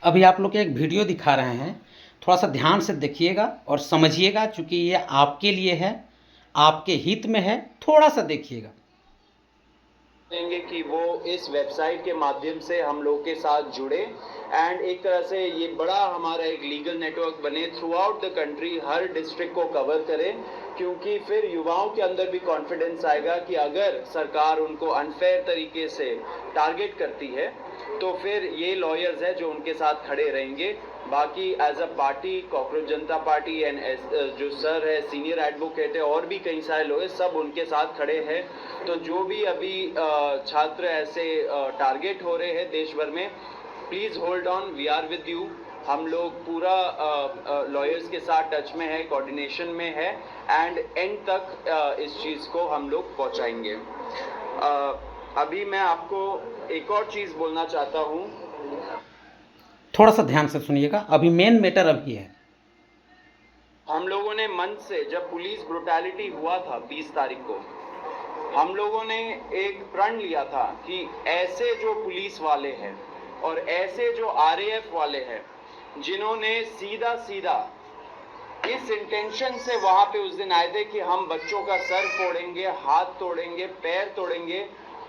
अभी आप लोग को एक वीडियो दिखा रहे हैं, थोड़ा सा ध्यान से देखिएगा और समझिएगा, चूँकि ये आपके लिए है, आपके हित में है, थोड़ा सा देखिएगा। देंगे कि वो इस वेबसाइट के माध्यम से हम लोग के साथ जुड़े एंड एक तरह से ये बड़ा हमारा एक लीगल नेटवर्क बने, through out the country her district को कवर करें, क्योंकि फिर युवाओं के अंदर भी कॉन्फिडेंस आएगा कि अगर सरकार उनको अनफेयर तरीके से टारगेट करती है तो फिर ये लॉयर्स हैं जो उनके साथ खड़े रहेंगे। बाकी as a party cockroach Janata party and जो सर है सीनियर एडवोकेट है और भी कई सारे लोग हैं, सब उनके साथ खड़े हैं। तो जो भी अभी छात्र ऐसे टारगेट हो रहे हैं देश भर में, please hold on, we are with you. हम लोग पूरा लॉयर्स के साथ टच में है, कोऑर्डिनेशन में है एंड एंड तक इस चीज़ को हम लोग पहुंचाएंगे। अभी मैं आपको एक और चीज़ बोलना चाहता हूँ। थोड़ा सा ध्यान से सुनिएगा, अभी मेन मैटर अभी है। हम लोगों ने मंच से, जब पुलिस ब्रुटैलिटी हुआ था 20 तारीख को, हम लोगों ने एक प्रण लिया था कि ऐसे जो पुलिस वाले हैं और ऐसे जो आरएएफ वाले हैं जिन्होंने सीधा सीधा इस इंटेंशन से वहां पे उस दिन आए थे कि हम बच्चों का सर फोड़ेंगे, हाथ तोड़ेंगे, पैर तोड़ेंगे,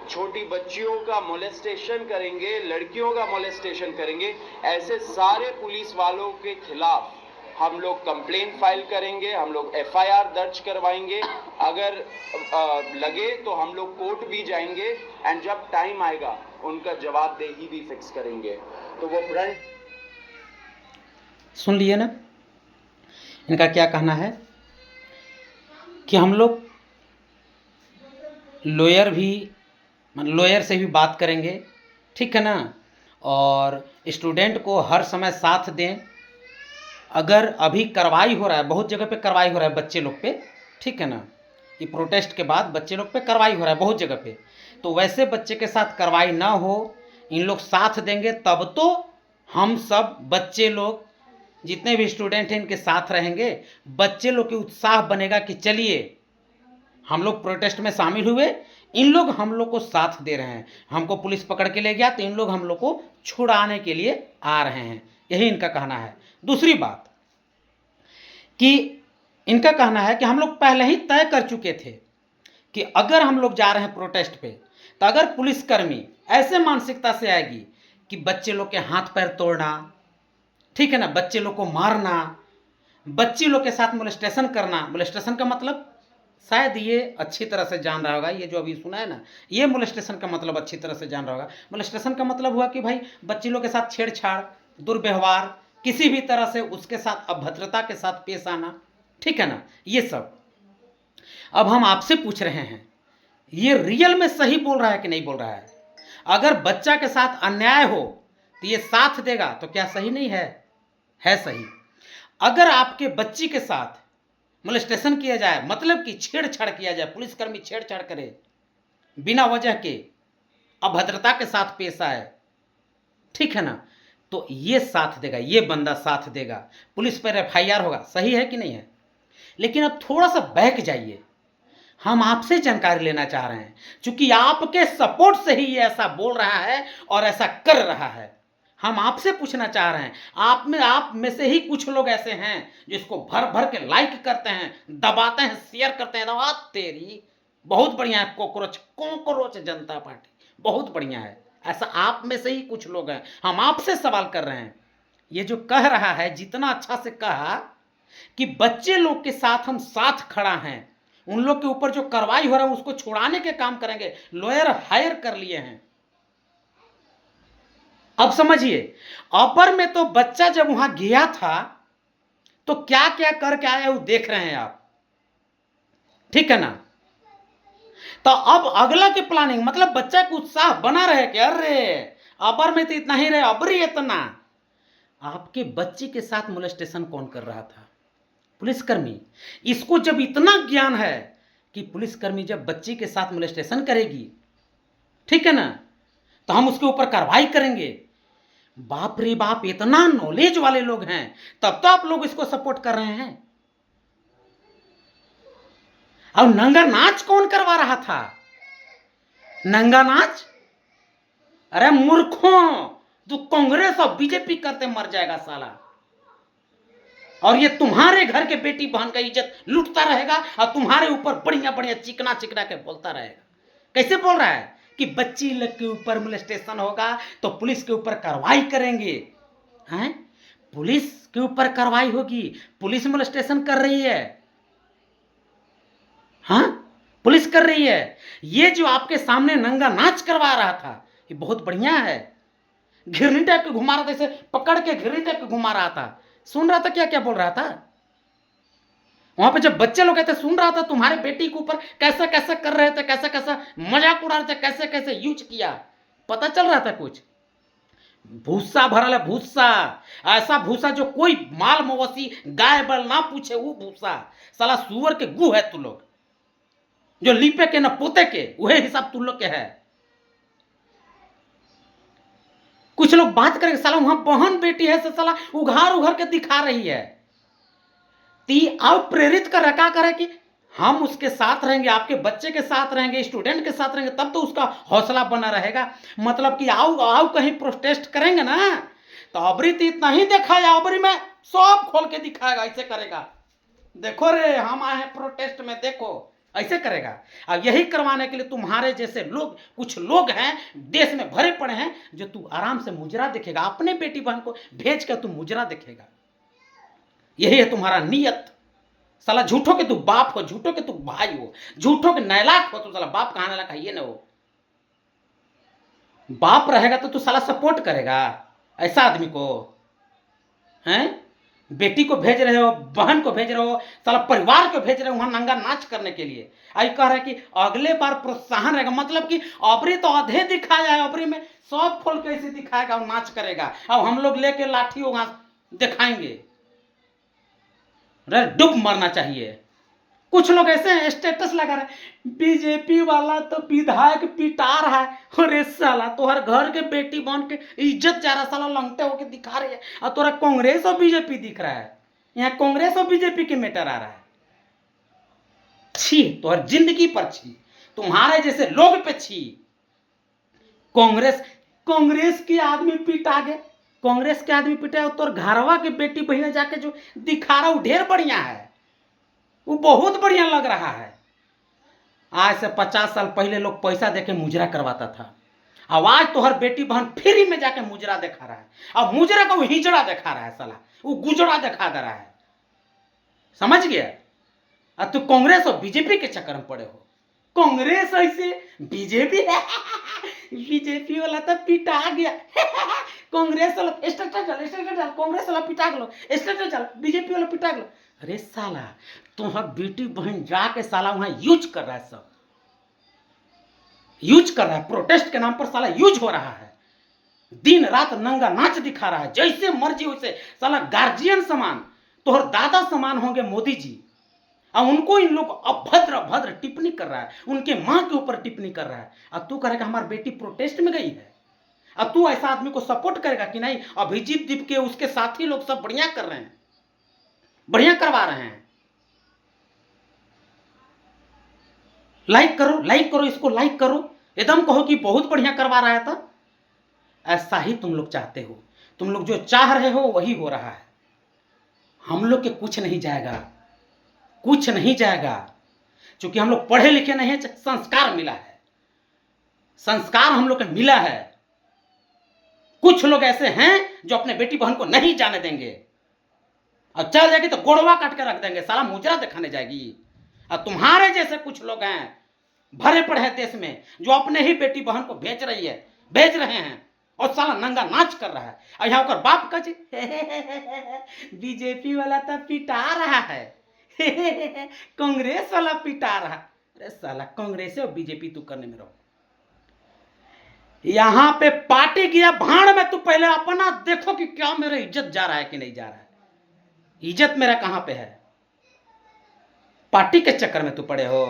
छोटी बच्चियों का मोलेस्टेशन करेंगे, लड़कियों का मोलेस्टेशन करेंगे, ऐसे सारे पुलिस वालों के खिलाफ हम लोग कंप्लेंट फाइल करेंगे, हम लोग एफआईआर दर्ज करवाएंगे, अगर लगे तो हम लोग कोर्ट भी जाएंगे एंड जब टाइम आएगा उनका जवाबदेही भी फिक्स करेंगे। तो वो प्रण सुन लिए ना, इनका क्या कहना है कि हम लोग लॉयर से भी बात करेंगे, ठीक है ना, और स्टूडेंट को हर समय साथ दें। अगर अभी कार्रवाई हो रहा है, बहुत जगह पे कार्रवाई हो रहा है बच्चे लोग पे, ठीक है ना, ये प्रोटेस्ट के बाद बच्चे लोग पे कार्रवाई हो रहा है बहुत जगह पे, तो वैसे बच्चे के साथ कार्रवाई ना हो, इन लोग साथ देंगे तब तो हम सब बच्चे लोग जितने भी स्टूडेंट हैं इनके साथ रहेंगे। बच्चे लोग की उत्साह बनेगा कि चलिए हम लोग प्रोटेस्ट में शामिल हुए, इन लोग हम लोग को साथ दे रहे हैं, हमको पुलिस पकड़ के ले गया तो इन लोग हम लोग को छुड़ाने के लिए आ रहे हैं, यही इनका कहना है। दूसरी बात कि इनका कहना है कि हम लोग पहले ही तय कर चुके थे कि अगर हम लोग जा रहे हैं प्रोटेस्ट पे, तो अगर पुलिसकर्मी ऐसे मानसिकता से आएगी कि बच्चे लोग के हाथ पैर तोड़ना, ठीक है ना, बच्चे लोग को मारना, बच्ची लोग के साथ मोलेस्टेशन करना, मोलेस्टेशन का मतलब शायद ये अच्छी तरह से जान रहा होगा, ये जो अभी सुना है ना, ये मोलेस्टेशन का मतलब अच्छी तरह से जान रहा होगा। मोलेस्टेशन का मतलब हुआ कि भाई बच्ची लोग के साथ छेड़छाड़, दुर्व्यवहार, किसी भी तरह से उसके साथ अभद्रता के साथ पेश आना, ठीक है ना, ये सब। अब हम आपसे पूछ रहे हैं, ये रियल में सही बोल रहा है कि नहीं बोल रहा है? अगर बच्चा के साथ अन्याय हो तो ये साथ देगा, तो क्या सही नहीं है? है सही। अगर आपके बच्ची के साथ मोलेस्टेशन किया जाए, मतलब कि छेड़छाड़ किया जाए, पुलिसकर्मी छेड़छाड़ करे, बिना वजह के अभद्रता के साथ पेश आए, ठीक है ना, तो ये साथ देगा, ये बंदा साथ देगा, पुलिस पर एफआईआर होगा। सही है कि नहीं है? लेकिन अब थोड़ा सा बैक जाइए, हम आपसे जानकारी लेना चाह रहे हैं, क्योंकि आपके सपोर्ट से ही ये ऐसा बोल रहा है और ऐसा कर रहा है। हम आपसे पूछना चाह रहे हैं, आप में से ही कुछ लोग ऐसे हैं जो इसको भर भर के लाइक करते हैं, दबाते हैं, शेयर करते हैं। दबा तेरी, बहुत बढ़िया है कोकरोच जनता पार्टी, बहुत बढ़िया है। ऐसा आप में से ही कुछ लोग हैं। हम आपसे सवाल कर रहे हैं, ये जो कह रहा है, जितना अच्छा से कहा कि बच्चे लोग के साथ हम साथ खड़ा हैं, उन लोग के ऊपर जो कार्रवाई हो रहा है उसको छुड़ाने के काम करेंगे, लॉयर हायर कर लिए हैं। अब समझिए, अपर में तो बच्चा जब वहां गया था तो क्या क्या करके आया वो देख रहे हैं आप, ठीक है ना। तो अब अगला की प्लानिंग, मतलब बच्चा का उत्साह बना रहे कि अरे अपर में तो इतना ही रहे, अबरी इतना। आपके बच्चे के साथ मोलेस्टेशन कौन कर रहा था? पुलिसकर्मी। इसको जब इतना ज्ञान है कि पुलिसकर्मी जब बच्ची के साथ मोलेस्टेशन करेगी, ठीक है ना, तो हम उसके ऊपर कार्रवाई करेंगे। बाप रे बाप, इतना नॉलेज वाले लोग हैं, तब तो आप लोग इसको सपोर्ट कर रहे हैं। अब नंगा नाच कौन करवा रहा था? नंगा नाच? अरे मूर्खों, तू कांग्रेस और बीजेपी करते मर जाएगा साला। और ये तुम्हारे घर के बेटी बहन का इज्जत लूटता रहेगा और तुम्हारे ऊपर बढ़िया बढ़िया चिकना चिकना के बोलता रहेगा। कैसे बोल रहा है कि बच्ची लोग के ऊपर मोलेस्टेशन होगा तो पुलिस के ऊपर कार्रवाई करेंगे। हैं? पुलिस के ऊपर कार्रवाई होगी, पुलिस मोलेस्टेशन कर रही है। हाँ, पुलिस कर रही है। ये जो आपके सामने नंगा नाच करवा रहा था ये बहुत बढ़िया है। घिरनी टाइप के घुमा रहा था, इसे पकड़ के घिरनी टाइप के घुमा रहा था। सुन रहा था क्या क्या बोल रहा था वहां पे जब बच्चे लोग थे, सुन रहा था तुम्हारे बेटी के ऊपर कैसा कैसा कर रहे थे, कैसा कैसा मजाक उड़ा रहे थे, कैसे कैसे यूज किया, पता चल रहा था कुछ। भूसा भरल है, भूसा, ऐसा भूसा जो कोई माल मवेशी गाय बैल ना पूछे, वो भूसा साला सुअर के गु है। तू लोग जो लीपे के न पोते के वही हिसाब तू लोग के है। कुछ लोग बात करेंगे साला वहां बहन बेटी है, साला उघार उघार के दिखा रही है। ती अब प्रेरित कर रखा करे कि हम उसके साथ रहेंगे, आपके बच्चे के साथ रहेंगे, स्टूडेंट के साथ रहेंगे, तब तो उसका हौसला बना रहेगा। मतलब कि आओ आओ कहीं प्रोटेस्ट करेंगे ना तो अबरी तो इतना ही दिखाया, अबरी में सब खोल के दिखाएगा, ऐसे करेगा। देखो रे हम आए हैं प्रोटेस्ट में, देखो ऐसे करेगा। अब यही करवाने के लिए तुम्हारे जैसे लोग, कुछ लोग हैं देश में भरे पड़े हैं, जो तू आराम से मुजरा देखेगा, अपने बेटी बहन को भेज कर तू मुजरा देखेगा। यही है तुम्हारा नियत। साला झूठों के तू बाप हो, झूठों के तू भाई हो, झूठों के नैलाक हो। तू साला बाप कहां नैलाक है ये ना हो। बाप रहेगा तो तू साला सपोर्ट करेगा ऐसा आदमी को? हैं? बेटी को भेज रहे हो, बहन को भेज रहे हो, साला परिवार को भेज रहे हो वहां नंगा नाच करने के लिए। आई कह रहा है कि अगले बार प्रोत्साहन रहेगा, मतलब कि अबरी तो आधे दिखाया है, अबरी में सब खोल के ऐसे दिखाएगा और नाच करेगा। अब हम लोग लेके लाठी वहां दिखाएंगे। डूब मरना चाहिए। कुछ लोग ऐसे स्टेटस लगा रहे बीजेपी वाला तो विधायक पिटा रहा है, अरे साला तोहर घर के बेटी बहन के इज्जत जा रहा, साला लंगटे होके दिखा रही है, और तोरा कांग्रेस और बीजेपी दिख रहा है। यहाँ कांग्रेस और बीजेपी के मैटर आ रहा है। छी, तोहर जिंदगी पर छी, तुम्हारे जैसे लोग पे छी। कांग्रेस के आदमी पिटा गए, कांग्रेस के आदमी पिटा, और तोर घरवा के बेटी बहन जाके जो दिखा रहा वो ढेर बढ़िया है, वो बहुत बढ़िया लग रहा है। आज से 50 साल पहले लोग पैसा देके मुजरा करवाता था, अब आज तो हर बेटी बहन फ्री में जाके मुजरा दिखा रहा है। अब मुजरा का वो हिजड़ा दिखा रहा है, साला वो गुजरा दिखा दे रहा है। समझ गया? अब तू कांग्रेस और बीजेपी के चक्कर में पड़े हो। कांग्रेस ऐसे, बीजेपी बीजेपी वाला तो पिटा गया कांग्रेस वाला स्टेटस डाल, कांग्रेस वाला पिटा गलो, स्टेटस डाल, बीजेपी वाला पिटा गलो। अरे साला तुम्हारा बेटी बहन जाके साला वहां यूज कर रहा है, सब यूज कर रहा है, प्रोटेस्ट के नाम पर साला यूज हो रहा है। दिन रात नंगा नाच दिखा रहा है, जैसे मर्जी वैसे। साला गार्जियन समान, तोहर दादा समान होंगे मोदी जी, और उनको इन लोग अभद्र अभद्र टिप्पणी कर रहा है, उनके मां के ऊपर टिप्पणी कर रहा है। अब तू कहेगा हमारी बेटी प्रोटेस्ट में गई है, अब तू ऐसा आदमी को सपोर्ट करेगा कि नहीं? अभिजीत दीप के उसके साथी लोग सब बढ़िया कर रहे हैं, बढ़िया करवा रहे हैं। लाइक करो, लाइक करो, इसको लाइक करो, एकदम कहो कि बहुत बढ़िया करवा रहा है। तो ऐसा ही तुम लोग चाहते हो, तुम लोग जो चाह रहे हो वही हो रहा है। हम लोग के कुछ नहीं जाएगा, कुछ नहीं जाएगा, क्योंकि हम लोग पढ़े लिखे नहीं है, संस्कार मिला है, संस्कार हम लोग को मिला है। कुछ लोग ऐसे हैं जो अपने बेटी बहन को नहीं जाने देंगे, और चल जाएगी तो गोड़वा काट के रख देंगे, साला मुजरा दिखाने जाएगी। और तुम्हारे जैसे कुछ लोग हैं भरे पड़े हैं देश में, जो अपने ही बेटी बहन को भेज रहे हैं, और साला नंगा नाच कर रहा है। और यहाँ पर बाप का जी बीजेपी वाला तो पिटा रहा है कांग्रेस वाला पिटा रहा। अरे साला कांग्रेस और बीजेपी तू करने में रहो। यहां पे पार्टी गया भाड़ में, तू पहले अपना देखो कि क्या मेरा इज्जत जा रहा है कि नहीं जा रहा है। इज्जत मेरा कहां पे है? पार्टी के चक्कर में तू पड़े हो,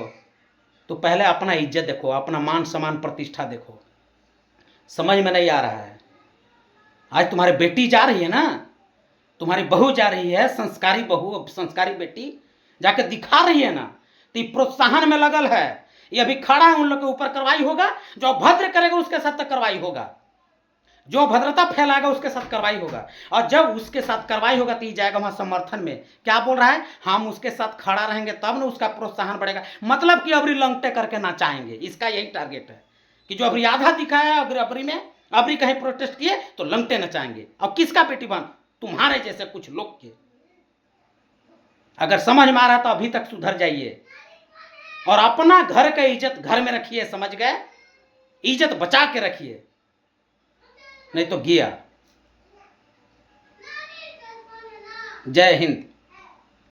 तो पहले अपना इज्जत देखो, अपना मान सम्मान प्रतिष्ठा देखो। समझ में नहीं आ रहा है? आज तुम्हारी बेटी जा रही है ना, तुम्हारी बहू जा रही है, संस्कारी बहू, संस्कारी बेटी जाके दिखा रही है ना, तो ये प्रोत्साहन में लगल है। ये अभी खड़ा है, उन लोग के ऊपर कार्रवाई होगा, जो अभद्र करेगा उसके साथ तक कार्रवाई होगा। जो अभद्रता फैलाएगा उसके साथ कार्रवाई होगा, और जब उसके साथ कार्रवाई होगा तो ये जाएगा वहां समर्थन में। क्या बोल रहा है, हम उसके साथ खड़ा रहेंगे तब ना उसका प्रोत्साहन बढ़ेगा, मतलब कि अबरी लंगटे करके नचाएंगे। इसका यही टारगेट है कि जो अबरी आधा दिखाया अबरी में, अबरी कहीं प्रोटेस्ट किए तो लंगटे नचाएंगे। और किसका बेटी बन, तुम्हारे जैसे कुछ लोग के। अगर समझ में आ रहा तो अभी तक सुधर जाइए और अपना घर का इज्जत घर में रखिए, समझ गए, इज्जत बचा के रखिए, नहीं तो गया। जय हिंद।